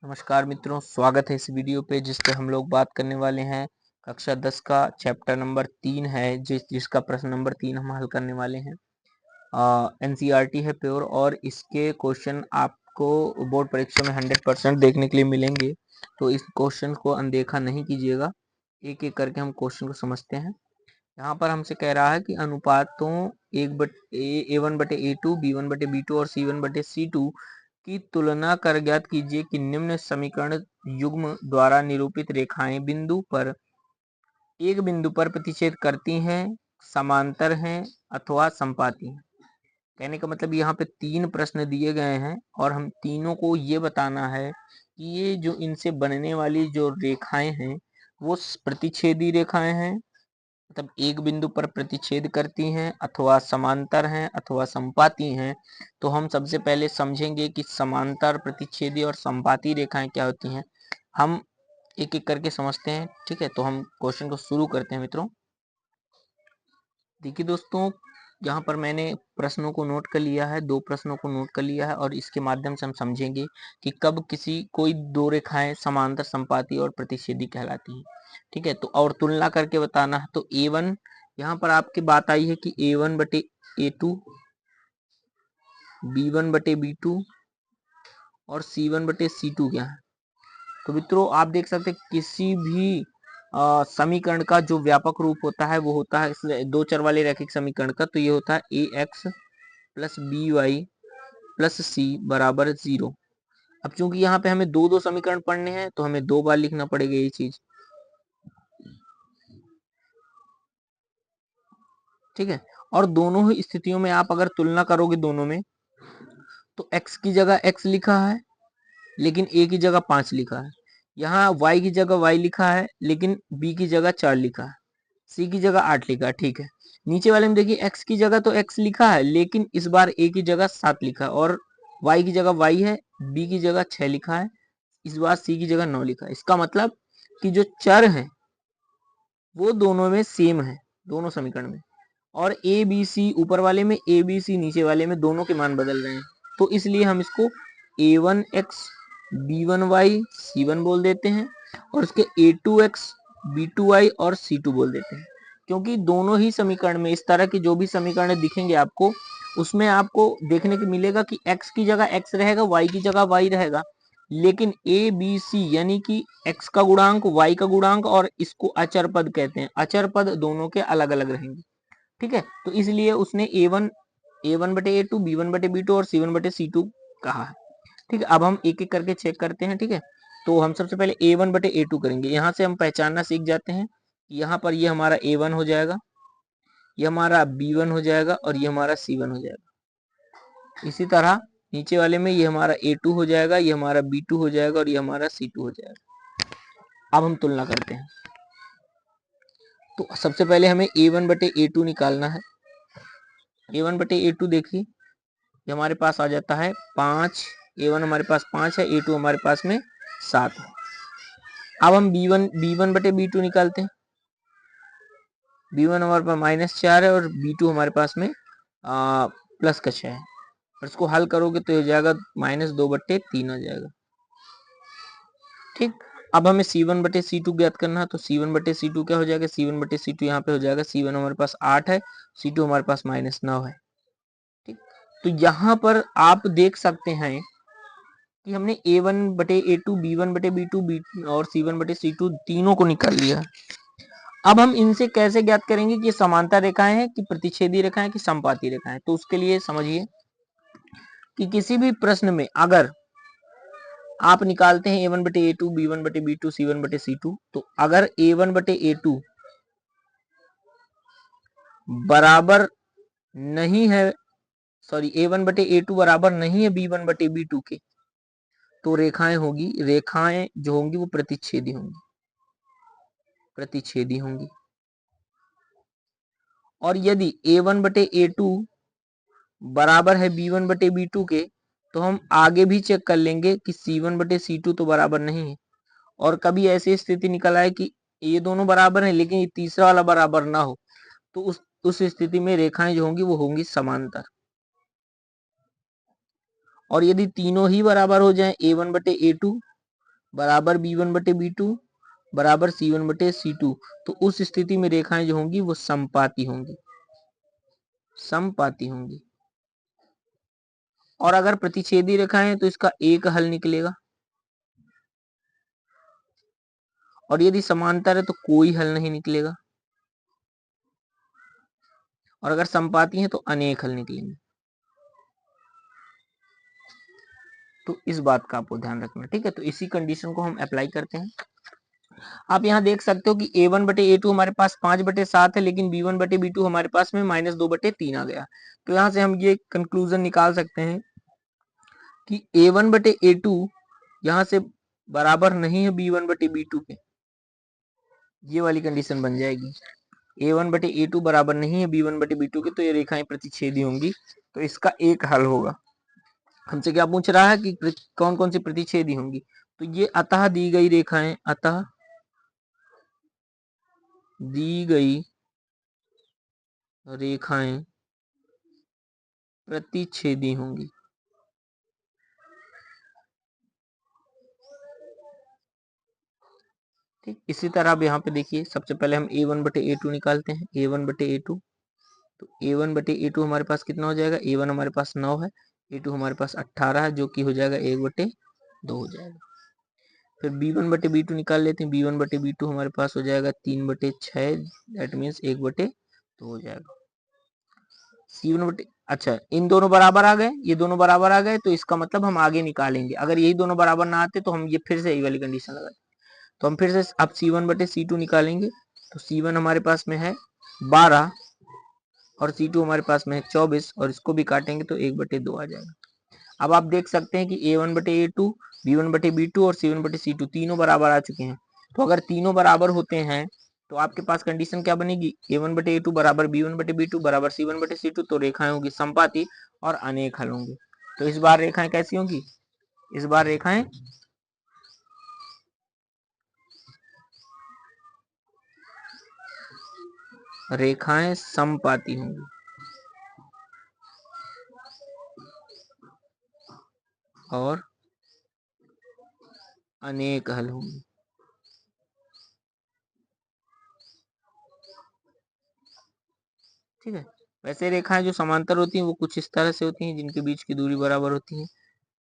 नमस्कार मित्रों, स्वागत है इस वीडियो पे जिसपे हम लोग बात करने वाले हैं कक्षा 10 का चैप्टर नंबर 3 है जिसका प्रश्न नंबर 3 हम हल करने वाले हैं। एनसीईआरटी है प्योर और इसके क्वेश्चन आपको बोर्ड परीक्षा में 100% देखने के लिए मिलेंगे, तो इस क्वेश्चन को अनदेखा नहीं कीजिएगा। एक एक करके हम क्वेश्चन को समझते हैं। यहाँ पर हमसे कह रहा है कि अनुपातों A1/A2, B1/B2 और C1/C2 की तुलना कर ज्ञात कीजिए कि निम्न समीकरण युग्म द्वारा निरूपित रेखाएं एक बिंदु पर प्रतिच्छेद करती हैं, समांतर हैं अथवा संपाती हैं। कहने का मतलब यहाँ पे 3 प्रश्न दिए गए हैं और हम तीनों को ये बताना है कि ये जो इनसे बनने वाली जो रेखाएं हैं वो प्रतिच्छेदी रेखाएं हैं, मतलब एक बिंदु पर प्रतिच्छेद करती हैं अथवा समांतर हैं अथवा संपाती हैं। तो हम सबसे पहले समझेंगे कि समांतर, प्रतिच्छेदी और संपाती रेखाएं क्या होती हैं। हम एक एक करके समझते हैं, ठीक है। तो हम क्वेश्चन को शुरू करते हैं मित्रों। देखिए दोस्तों, यहाँ पर मैंने प्रश्नों को नोट कर लिया है, 2 प्रश्नों को नोट कर लिया है और इसके माध्यम से हम समझेंगे कि कब कोई 2 रेखाएं समांतर, संपाती और प्रतिच्छेदी कहलाती हैं, ठीक है। तो और तुलना करके बताना है। तो A1 यहाँ पर आपकी बात आई है कि A1/A2, B1/B2 और C1/C2 क्या है। तो मित्रों आप देख सकते हैं किसी भी समीकरण का जो व्यापक रूप होता है वो होता है 2 चर वाले रैखिक समीकरण का, तो ये होता है AX + BY + C = 0। अब चूंकि यहाँ पे हमें 2 समीकरण पढ़ने हैं तो हमें 2 बार लिखना पड़ेगा ये चीज, ठीक है। और दोनों ही स्थितियों में आप अगर तुलना करोगे दोनों में, तो x की जगह x लिखा है लेकिन a की जगह 5 लिखा है। यहाँ y की जगह y लिखा है लेकिन b की जगह 4 लिखा है, c की जगह 8 लिखा है, ठीक है। नीचे वाले में देखिए x की जगह तो x लिखा है लेकिन इस बार a की जगह 7 लिखा है और y की जगह y है, b की जगह 6 लिखा है, इस बार c की जगह 9 लिखा है। इसका मतलब कि जो चर है वो दोनों में सेम है, दोनों समीकरण में। और ए बी सी ऊपर वाले में, ए बी सी नीचे वाले में, दोनों के मान बदल रहे हैं। तो इसलिए हम इसको A1x B1y C1 बोल देते हैं और इसके A2x B2y और C2 बोल देते हैं, क्योंकि दोनों ही समीकरण में इस तरह के जो भी समीकरण दिखेंगे आपको, उसमें आपको देखने को मिलेगा कि x की जगह x रहेगा, y की जगह y रहेगा, लेकिन ए बी सी यानी कि x का गुणांक, y का गुणांक और इसको अचर पद कहते हैं, अचर पद दोनों के अलग अलग रहेंगे, ठीक है। तो इसलिए उसने A1/A2, B1/B2 और C1/C2 कहा है, ठीक है। अब हम एक एक करके चेक करते हैं, ठीक है। तो हम सबसे पहले A1/A2 करेंगे। यहाँ से हम पहचानना सीख जाते हैं। यहाँ पर ये हमारा A1 हो जाएगा, ये हमारा B1 हो जाएगा और ये हमारा C1 हो जाएगा। इसी तरह नीचे वाले में ये हमारा A2 हो जाएगा, ये हमारा B2 हो जाएगा और ये हमारा C2 हो जाएगा। अब हम तुलना करते हैं। तो सबसे पहले हमें A1/A2 निकालना है। A1/A2 देखिए, ये हमारे पास आ जाता है 5। A1 हमारे पास 5 है, A2 हमारे पास में 7 है। अब हम B1/B2 निकालते हैं। B1 हमारे पास -4 है और B2 हमारे पास में प्लस का 6 है। और इसको हल करोगे तो हो जाएगा -2/3 आ जाएगा, ठीक। अब हमें C1/C2 ज्ञात करना है। तो C1/C2 क्या हो जाएगा, C1/C2 यहाँ पे हो जाएगा, C1 हमारे पास 8 है, C2 हमारे पास -9 है, ठीक। तो यहाँ पर आप देख सकते हैं कि हमने A1/A2, B1/B2 और C1/C2 तीनों को निकाल लिया। अब हम इनसे कैसे ज्ञात करेंगे कि समांतर रेखाएं हैं कि प्रतिच्छेदी रेखाएं कि संपाती रेखाएं। तो उसके लिए समझिए कि किसी भी प्रश्न में अगर आप निकालते हैं A1/A2, B1/B2, C1/C2, तो अगर A1/A2 बराबर नहीं है, सॉरी A1/A2 बराबर नहीं है B1/B2 के, तो रेखाएं जो होंगी वो प्रतिच्छेदी होंगी। और यदि A1/A2 बराबर है B1/B2 के, तो हम आगे भी चेक कर लेंगे कि C1/C2 तो बराबर नहीं है। और कभी ऐसी स्थिति निकल आए कि ये दोनों बराबर हैं लेकिन ये तीसरा वाला बराबर ना हो, तो उस स्थिति में रेखाएं जो होंगी वो होंगी समांतर। और यदि तीनों ही बराबर हो जाए A1/A2 बराबर b1 बटे b2 बराबर c1 बटे c2, तो उस स्थिति में रेखाएं जो होंगी वो समपाती होंगी, समपाती होंगी। और अगर प्रतिच्छेदी रेखाएं हैं तो इसका एक हल निकलेगा, और यदि समांतर है तो कोई हल नहीं निकलेगा, और अगर समपाती है तो अनेक हल निकलेंगे। तो इस बात का आपको ध्यान रखना, ठीक है। तो इसी कंडीशन को हम अप्लाई करते हैं। आप यहाँ देख सकते हो कि a1 बटे a2 हमारे पास 5 बटे 7 है, लेकिन b1 बटे b2 हमारे पास में -2 बटे 3 आ गया। तो यहाँ से हम ये कंक्लूजन निकाल सकते हैं कि a1 बटे a2 यहाँ से बराबर नहीं है b1 बटे b2 के, ये वाली कंडीशन बन जाएगी। a1 बटे a2 बराबर नहीं है b1 बटे b2 के, तो ये रेखाएं प्रतिच्छेदी होंगी। तो इसका एक हल होगा। हमसे क्या पूछ रहा है कि कौन कौन सी प्रतिच्छेदी होंगी, तो ये अतः दी गई रेखाएं, अतः दी गई रेखाएं प्रतिच्छेदी होंगी। ठीक, इसी तरह अब यहाँ पे देखिए, सबसे पहले हम a1 बटे a2 निकालते हैं। a1 बटे a2, तो a1 बटे a2 हमारे पास कितना हो जाएगा, a1 हमारे पास 9 है, a2 हमारे पास 18 है, जो कि हो जाएगा 1 बटे 2 हो जाएगा। फिर b1 बटे b2 निकाल लेते हैं। b1 बटे b2 हमारे पास हो जाएगा 3 बटे 6, दैट मीन्स 1 बटे 2 हो जाएगा। c1 बटे, अच्छा इन दोनों बराबर आ गए, ये दोनों बराबर आ गए, तो इसका मतलब हम आगे निकालेंगे। अगर यही दोनों बराबर ना आते तो हम ये फिर से यही वाली कंडीशन लगाते, तो हम फिर से अब c1 बटे c2 निकालेंगे। तो c1 हमारे पास में है 12 और c2 हमारे पास में है 24, और इसको भी काटेंगे तो 1 बटे 2 आ जाएगा। अब आप देख सकते हैं कि a1 बटे a2, b1 बटे b2 और c1 बटे c2 तीनों बराबर आ चुके हैं। तो अगर तीनों बराबर होते हैं तो आपके पास कंडीशन क्या बनेगी, a1 बटे a2 बराबर b1 बटे b2 बराबर c1 बटे c2, तो रेखाएं होंगी समपाती और अनेक हल होंगे। तो इस बार रेखाएं कैसी होंगी, इस बार रेखाएं समपाती होंगी और अनेक हल होंगी। ठीक है, वैसे रेखाएं जो समांतर होती हैं वो कुछ इस तरह से होती हैं, जिनके बीच की दूरी बराबर होती है।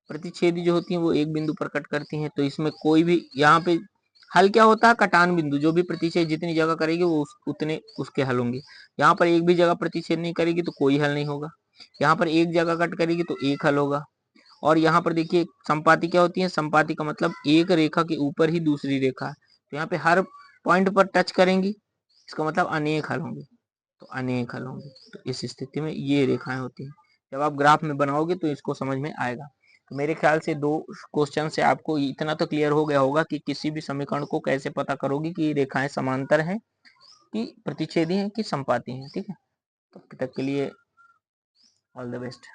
प्रतिच्छेदी जो होती हैं वो एक बिंदु पर कट करती हैं, तो इसमें कोई भी यहाँ पे हल क्या होता है, कटान बिंदु, जो भी प्रतिच्छेद जितनी जगह करेगी वो उतने उसके हल होंगे। यहाँ पर एक भी जगह प्रतिच्छेद नहीं करेगी तो कोई हल नहीं होगा। यहाँ पर एक जगह कट करेगी तो एक हल होगा। और यहाँ पर देखिए संपाती क्या होती है, संपाती का मतलब एक रेखा के ऊपर ही दूसरी रेखा, तो यहाँ पे हर पॉइंट पर टच करेंगी, इसका मतलब अनेक हल होंगे, तो अनेक हल होंगे। तो इस स्थिति में ये रेखाएं होती हैं। जब आप ग्राफ में बनाओगे तो इसको समझ में आएगा। तो मेरे ख्याल से 2 क्वेश्चन से आपको इतना तो क्लियर हो गया होगा कि किसी भी समीकरण को कैसे पता करोगे कि रेखाएं समांतर हैं कि प्रतिच्छेदी हैं कि संपाती हैं। ठीक है, तो तब तक के लिए ऑल द बेस्ट।